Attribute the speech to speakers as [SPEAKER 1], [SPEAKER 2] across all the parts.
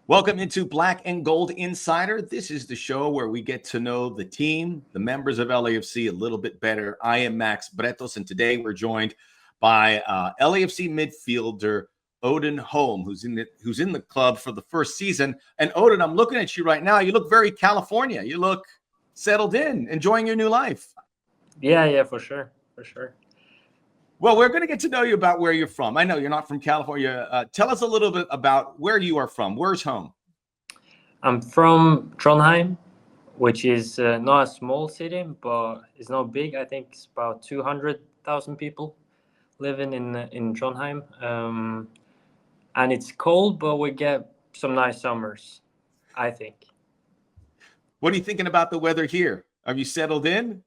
[SPEAKER 1] Welcome into Black and Gold Insider. This is the show where we get to know the team, the members of LAFC a little bit better. I am Max Bretos, and today we're joined by LAFC midfielder Odin Holm, who's in the club for the first season. And Odin, I'm looking at you right now. You look very California. You look settled in, enjoying your new life.
[SPEAKER 2] Yeah, for sure.
[SPEAKER 1] Well, we're going to get to know you about where you're from. I know you're not from California. Tell us a little bit about where you are from. Where's home?
[SPEAKER 2] I'm from Trondheim, which is not a small city, but it's not big. I think it's about 200,000 people living in Trondheim. And it's cold, but we get some nice summers, I think.
[SPEAKER 1] What are you thinking about the weather here? Are you settled in?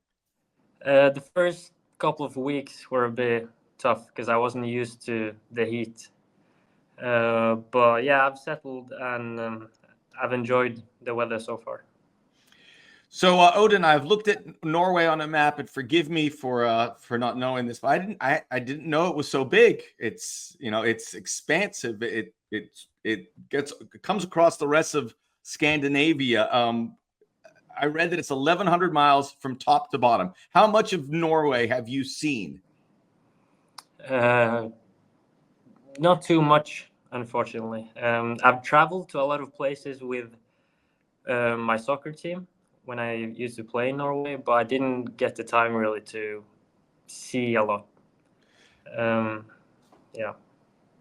[SPEAKER 2] The first couple of weeks were a bit tough because I wasn't used to the heat. But yeah, I've settled and I've enjoyed the weather so far.
[SPEAKER 1] So Odin, I've looked at Norway on a map, and forgive me for not knowing this, but I didn't know it was so big. It's it's expansive. It comes across the rest of Scandinavia. I read that it's 1,100 miles from top to bottom. How much of Norway have you seen?
[SPEAKER 2] Not too much, unfortunately. I've traveled to a lot of places with my soccer team when I used to play in Norway, but I didn't get the time really to see a lot. Yeah.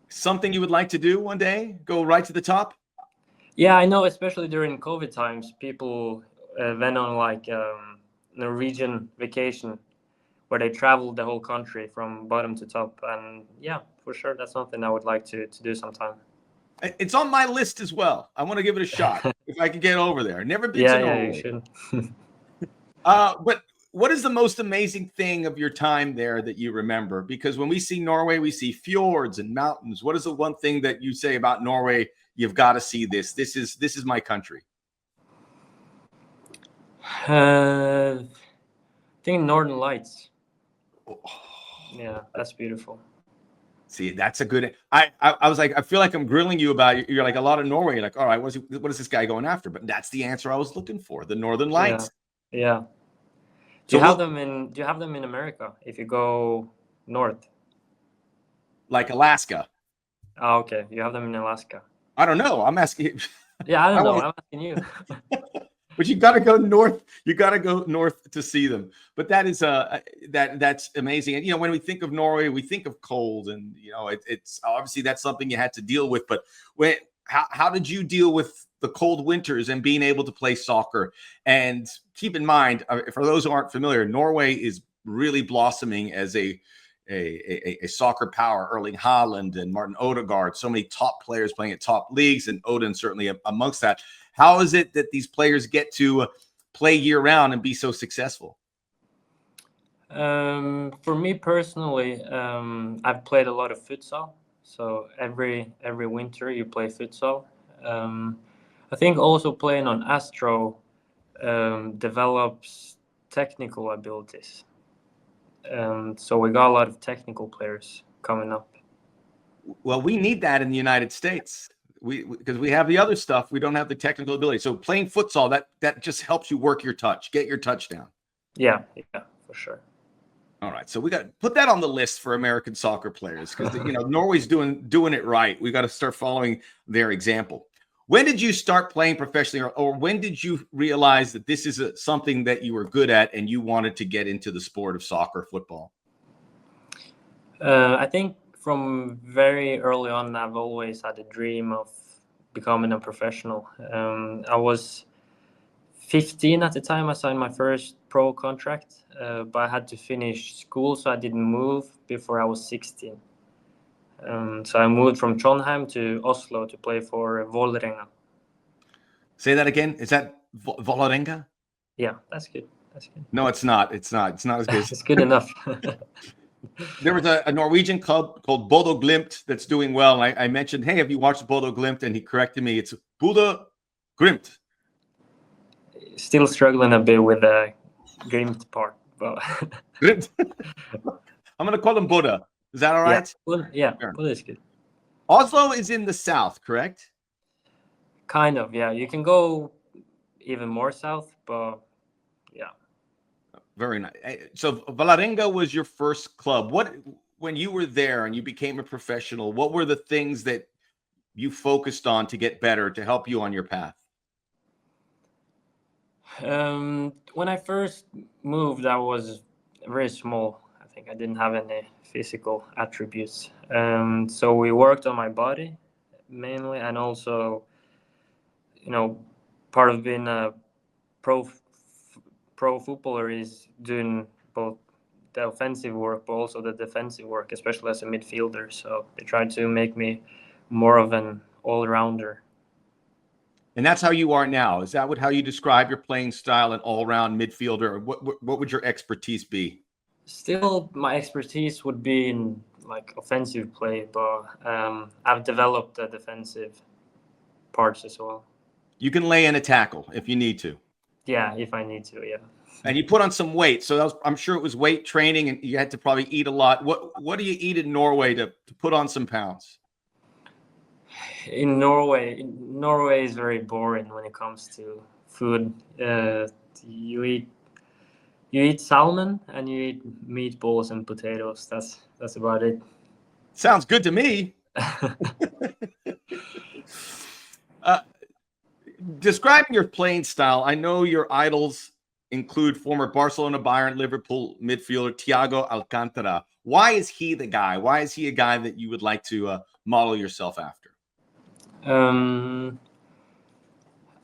[SPEAKER 1] Something you would like to do one day? Go right to the top?
[SPEAKER 2] Yeah, I know, especially during COVID times, people went on like Norwegian vacation where they traveled the whole country from bottom to top. And yeah, for sure, that's something I would like to do sometime.
[SPEAKER 1] It's on my list as well. I want to give it a shot if I can get over there. Never been to Norway.
[SPEAKER 2] Yeah, you should.
[SPEAKER 1] But what is the most amazing thing of your time there that you remember? Because when we see Norway, we see fjords and mountains. What is the one thing that you say about Norway? You've got to see this. This is my country.
[SPEAKER 2] I think Northern Lights. Yeah, that's beautiful.
[SPEAKER 1] See, that's a good. I was like, I feel like I'm grilling you about it. You're like a lot of Norway. You're like, all right, what is this guy going after? But that's the answer I was looking for. The Northern Lights.
[SPEAKER 2] Yeah. Do you have them in America if you go north?
[SPEAKER 1] Like Alaska.
[SPEAKER 2] Oh, okay. You have them in Alaska.
[SPEAKER 1] I don't know. I'm asking.
[SPEAKER 2] Yeah, I don't know. I'm asking you.
[SPEAKER 1] But you got to go north. You got to go north to see them. But that is that's amazing. And when we think of Norway, we think of cold, and it's obviously that's something you had to deal with. But how did you deal with the cold winters and being able to play soccer? And keep in mind, for those who aren't familiar, Norway is really blossoming as a soccer power. Erling Haaland and Martin Odegaard, so many top players playing at top leagues, and Odin certainly amongst that. How is it that these players get to play year-round and be so successful?
[SPEAKER 2] For me personally, I've played a lot of futsal. So every winter you play futsal. I think also playing on Astro develops technical abilities. So we got a lot of technical players coming up.
[SPEAKER 1] Well, we need that in the United States. Because we have the other stuff, we don't have the technical ability. So playing futsal, that just helps you work your touch, get your touchdown.
[SPEAKER 2] Yeah, for sure.
[SPEAKER 1] All right, so we got to put that on the list for American soccer players because Norway's doing it right. We got to start following their example. When did you start playing professionally, or when did you realize that this is something that you were good at and you wanted to get into the sport of soccer, football?
[SPEAKER 2] I think from very early on, I've always had a dream of becoming a professional. I was 15 at the time I signed my first pro contract, but I had to finish school, so I didn't move before I was 16. So I moved from Trondheim to Oslo to play for Vålerenga.
[SPEAKER 1] Say that again. Is that Vålerenga?
[SPEAKER 2] Yeah, that's good.
[SPEAKER 1] No, it's not. It's not as good.
[SPEAKER 2] It's good enough.
[SPEAKER 1] There was a Norwegian club called Bodo Glimt that's doing well. I mentioned, hey, have you watched Bodo Glimt? And he corrected me. It's Bodo Glimt.
[SPEAKER 2] Still struggling a bit with the Glimt part. But
[SPEAKER 1] Glimt. I'm going to call him Bodo. Is that all right?
[SPEAKER 2] Yeah, Bodo is good.
[SPEAKER 1] Oslo is in the south, correct?
[SPEAKER 2] Kind of, yeah. You can go even more south, but yeah.
[SPEAKER 1] Very nice. So Valarenga was your first club. When you were there and you became a professional, what were the things that you focused on to get better, to help you on your path?
[SPEAKER 2] When I first moved, I was very small. I think I didn't have any physical attributes. So we worked on my body mainly, and also, part of being a pro pro footballer is doing both the offensive work but also the defensive work, especially as a midfielder. So they tried to make me more of an all-rounder.
[SPEAKER 1] And that's how you are now. Is that how you describe your playing style, an all-round midfielder? Or what would your expertise be?
[SPEAKER 2] Still, my expertise would be in like offensive play, but I've developed the defensive parts as well.
[SPEAKER 1] You can lay in a tackle if you need to.
[SPEAKER 2] Yeah, if I need to, yeah.
[SPEAKER 1] And you put on some weight, so I'm sure it was weight training, and you had to probably eat a lot. What do you eat in Norway to put on some pounds?
[SPEAKER 2] In Norway is very boring when it comes to food. You eat salmon and you eat meatballs and potatoes. That's about it.
[SPEAKER 1] Sounds good to me. Describing your playing style, I know your idols include former Barcelona, Bayern, Liverpool midfielder Thiago Alcantara. Why is he the guy? Why is he a guy that you would like to model yourself after?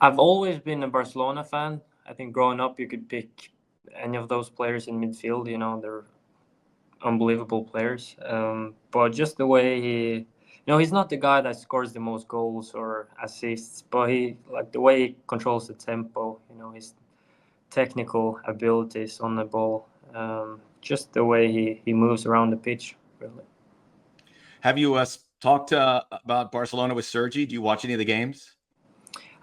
[SPEAKER 2] I've always been a Barcelona fan. I think growing up, you could pick any of those players in midfield. They're unbelievable players. But just the way he's not the guy that scores the most goals or assists, but the way he controls the tempo, his technical abilities on the ball, just the way he moves around the pitch, really.
[SPEAKER 1] Have you talked about Barcelona with Sergi? Do you watch any of the games?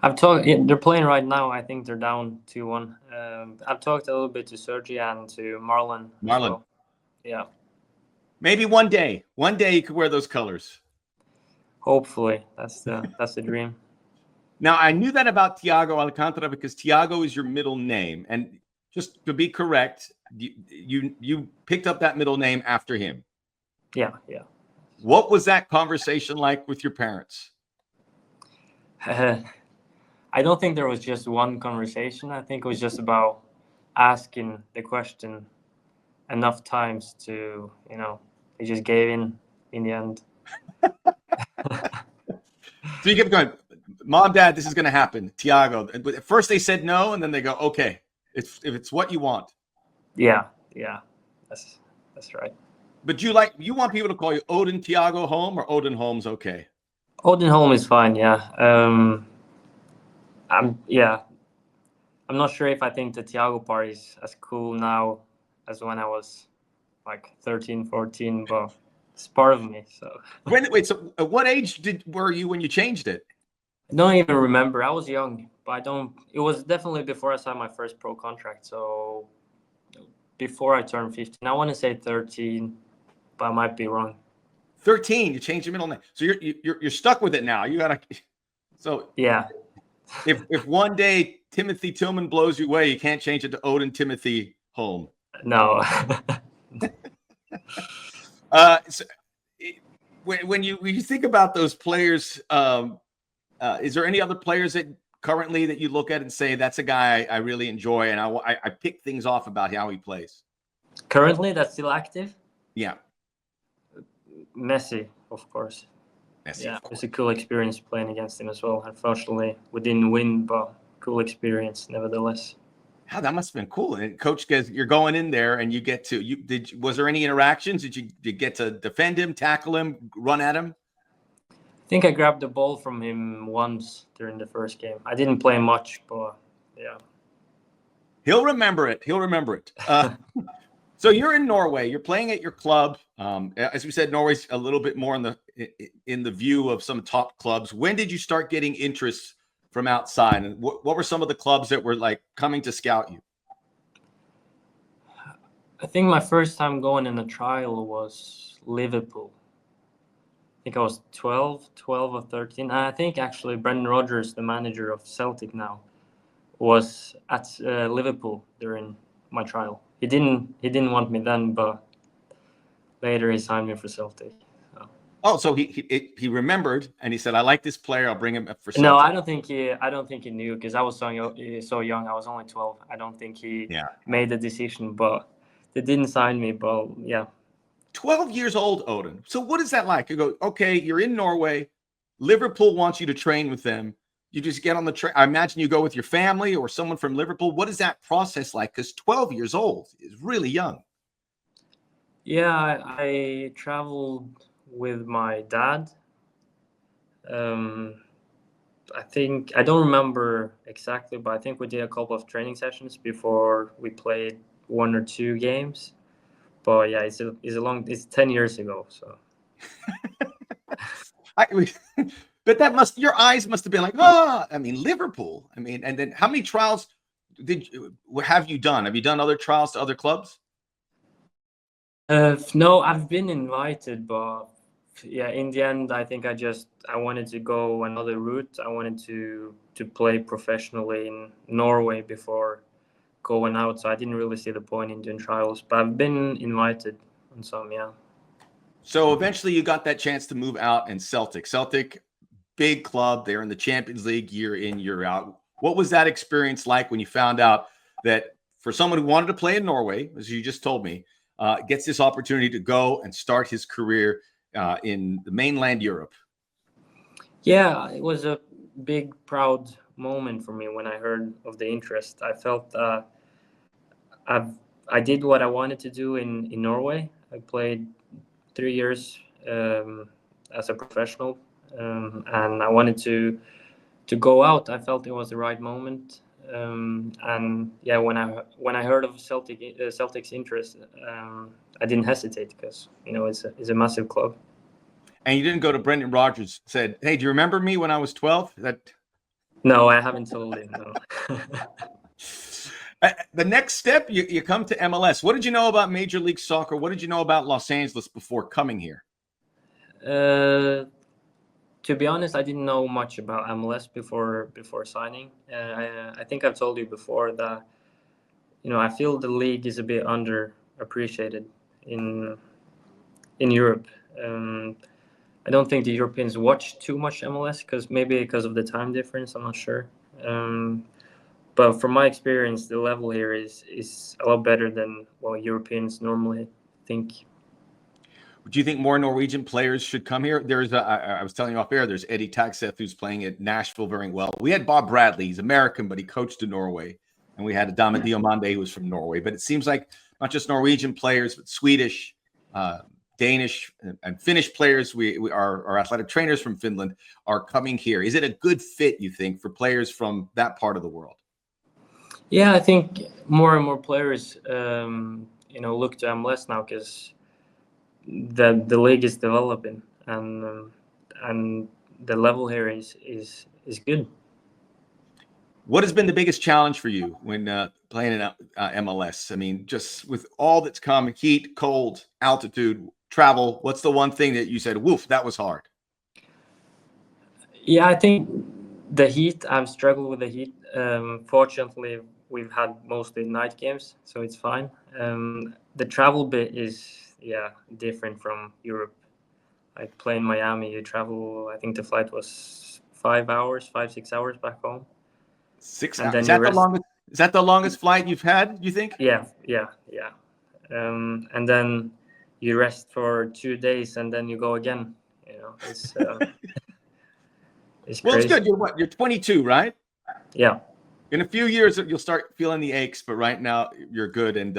[SPEAKER 2] I've talked. They're playing right now. I think they're down 2-1. I've talked a little bit to Sergi and to Marlon. As well. Yeah.
[SPEAKER 1] Maybe one day you could wear those colors.
[SPEAKER 2] Hopefully, that's the dream.
[SPEAKER 1] Now, I knew that about Thiago Alcantara because Thiago is your middle name, and just to be correct, you picked up that middle name after him.
[SPEAKER 2] Yeah.
[SPEAKER 1] What was that conversation like with your parents?
[SPEAKER 2] I don't think there was just one conversation. I think it was just about asking the question enough times to, they just gave in the end.
[SPEAKER 1] So you kept going, Mom, Dad, this is going to happen. Thiago. At first they said no, and then they go, okay, if it's what you want.
[SPEAKER 2] Yeah, that's right.
[SPEAKER 1] But you want people to call you Odin Thiago Holm, or Odin Holm's okay?
[SPEAKER 2] Odin Holm is fine, yeah. I'm not sure if I think the Thiago part is as cool now as when I was like 13, 14, but it's part of me. So
[SPEAKER 1] so at what age were you when you changed it?
[SPEAKER 2] I don't even remember. I was young, but it was definitely before I signed my first pro contract. So before I turned 15, I want to say 13, but I might be wrong.
[SPEAKER 1] 13, you changed your middle name. So you're stuck with it now. You gotta. So
[SPEAKER 2] yeah.
[SPEAKER 1] If one day Timothy Tillman blows you away, you can't change it to Odin Timothy Holm.
[SPEAKER 2] No.
[SPEAKER 1] So when you think about those players, is there any other players that currently that you look at and say that's a guy I really enjoy and I pick things off about how he plays?
[SPEAKER 2] Currently, that's still active?
[SPEAKER 1] Yeah.
[SPEAKER 2] Messi, of course.
[SPEAKER 1] Messi,
[SPEAKER 2] yeah,
[SPEAKER 1] of course.
[SPEAKER 2] It's a cool experience playing against him as well. Unfortunately, we didn't win, but cool experience nevertheless.
[SPEAKER 1] How that must have been cool. And coach gets, you're going in there and you get to was there any interactions? Did you get to defend him, tackle him, run at him?
[SPEAKER 2] I think I grabbed the ball from him once during the first game. I didn't play much, but yeah.
[SPEAKER 1] He'll remember it. So you're in Norway. You're playing at your club. As we said, Norway's a little bit more in the view of some top clubs. When did you start getting interest from outside, and what were some of the clubs that were like coming to scout you?
[SPEAKER 2] I think my first time going in a trial was Liverpool. I think I was 12 or 13. And I think actually Brendan Rodgers, the manager of Celtic now, was at Liverpool during my trial. He didn't want me then, but later he signed me for Celtic. So.
[SPEAKER 1] Oh, so he remembered and he said, "I like this player. I'll bring him up for Celtic."
[SPEAKER 2] No, I don't think he knew, because I was so young. I was only 12. I don't think he made the decision, but they didn't sign me. But yeah.
[SPEAKER 1] 12 years old, Odin. So what is that like? You go, okay, you're in Norway. Liverpool wants you to train with them. You just get on the train. I imagine you go with your family or someone from Liverpool. What is that process like? Because 12 years old is really young.
[SPEAKER 2] Yeah, I traveled with my dad. I think, I don't remember exactly, but I think we did a couple of training sessions before we played 1 or 2 games. But yeah, it's 10 years ago. So.
[SPEAKER 1] But your eyes must have been like, oh, I mean, Liverpool. I mean, and then how many trials have you done? Have you done other trials to other clubs?
[SPEAKER 2] No, I've been invited, but yeah, in the end, I think I wanted to go another route. I wanted to play professionally in Norway before going out, so I didn't really see the point in doing trials. But I've been invited on some, yeah.
[SPEAKER 1] So eventually, you got that chance to move out, and Celtic, big club. They're in the Champions League year in, year out. What was that experience like when you found out that for someone who wanted to play in Norway, as you just told me, gets this opportunity to go and start his career in the mainland Europe?
[SPEAKER 2] Yeah, it was a big, proud moment for me when I heard of the interest. I felt I did what I wanted to do in Norway. I played 3 years as a professional, and I wanted to go out. I felt it was the right moment. And yeah, when I heard of Celtic's interest, I didn't hesitate, because it's a massive club.
[SPEAKER 1] And you didn't go to Brendan Rodgers, said, "Hey, do you remember me when I was 12?"
[SPEAKER 2] No, I haven't told him. No.
[SPEAKER 1] The next step, you come to MLS. What did you know about Major League Soccer? What did you know about Los Angeles before coming here?
[SPEAKER 2] To be honest, I didn't know much about MLS before signing. I think I've told you before that I feel the league is a bit underappreciated in Europe. I don't think the Europeans watch too much MLS, because of the time difference. I'm not sure. But from my experience, the level here is a lot better than what Europeans normally think.
[SPEAKER 1] Do you think more Norwegian players should come here? I was telling you off air, there's Eddie Tagseth, who's playing at Nashville very well. We had Bob Bradley. He's American, but he coached in Norway. And we had Adama Diomande, who was from Norway. But it seems like not just Norwegian players, but Swedish, Danish, and Finnish players. Our athletic trainers from Finland are coming here. Is it a good fit, you think, for players from that part of the world?
[SPEAKER 2] Yeah, I think more and more players, look to MLS now, because the league is developing, and the level here is good.
[SPEAKER 1] What has been the biggest challenge for you when playing in MLS? I mean, just with all that's come, heat, cold, altitude, travel, what's the one thing that you said, woof, that was hard?
[SPEAKER 2] Yeah, I think the heat, I've struggled with the heat. Fortunately, we've had mostly night games, so it's fine. The travel bit is, different from Europe. Like playing Miami, you travel, I think the flight was 5 hours, 6 hours back home.
[SPEAKER 1] 6 hours. Is that the longest flight you've had, you think?
[SPEAKER 2] Yeah. And then you rest for 2 days, and then you go again. It's it's
[SPEAKER 1] well,
[SPEAKER 2] crazy.
[SPEAKER 1] It's good. You're 22, right?
[SPEAKER 2] Yeah.
[SPEAKER 1] In a few years, you'll start feeling the aches, but right now you're good. And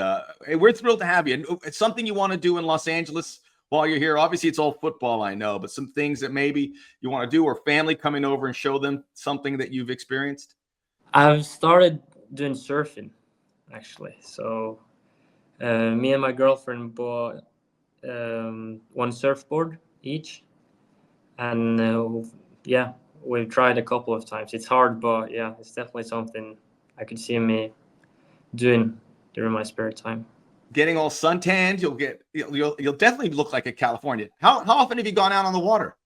[SPEAKER 1] we're thrilled to have you. And it's something you want to do in Los Angeles while you're here. Obviously, it's all football, I know, but some things that maybe you want to do, or family coming over and show them something that you've experienced?
[SPEAKER 2] I've started doing surfing, actually. So me and my girlfriend bought one surfboard each. And we've tried a couple of times. It's hard, but yeah, it's definitely something I could see me doing during my spare time.
[SPEAKER 1] Getting all suntanned, you'll definitely look like a Californian. How often have you gone out on the water?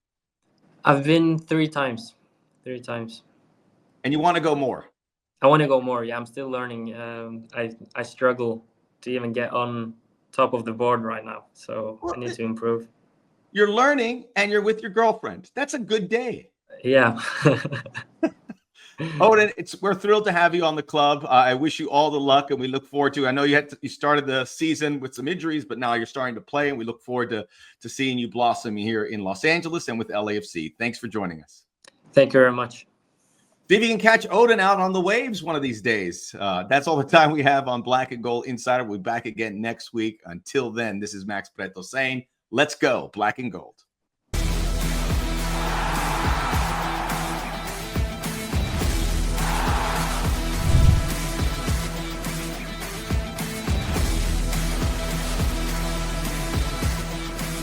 [SPEAKER 2] I've been 3 times. 3 times.
[SPEAKER 1] And you want to go more?
[SPEAKER 2] I want to go more. Yeah, I'm still learning. I struggle to even get on top of the board right now, so I need to improve.
[SPEAKER 1] You're learning, and you're with your girlfriend. That's a good day.
[SPEAKER 2] Yeah.
[SPEAKER 1] Odin, we're thrilled to have you on the club. I wish you all the luck, and we look forward to. I know you started the season with some injuries, but now you're starting to play, and we look forward to seeing you blossom here in Los Angeles and with LAFC. Thanks for joining us.
[SPEAKER 2] Thank you very much.
[SPEAKER 1] See if you can catch Odin out on the waves one of these days. That's all the time we have on Black and Gold Insider. We'll be back again next week. Until then, this is Max Bretos saying, let's go, Black and Gold.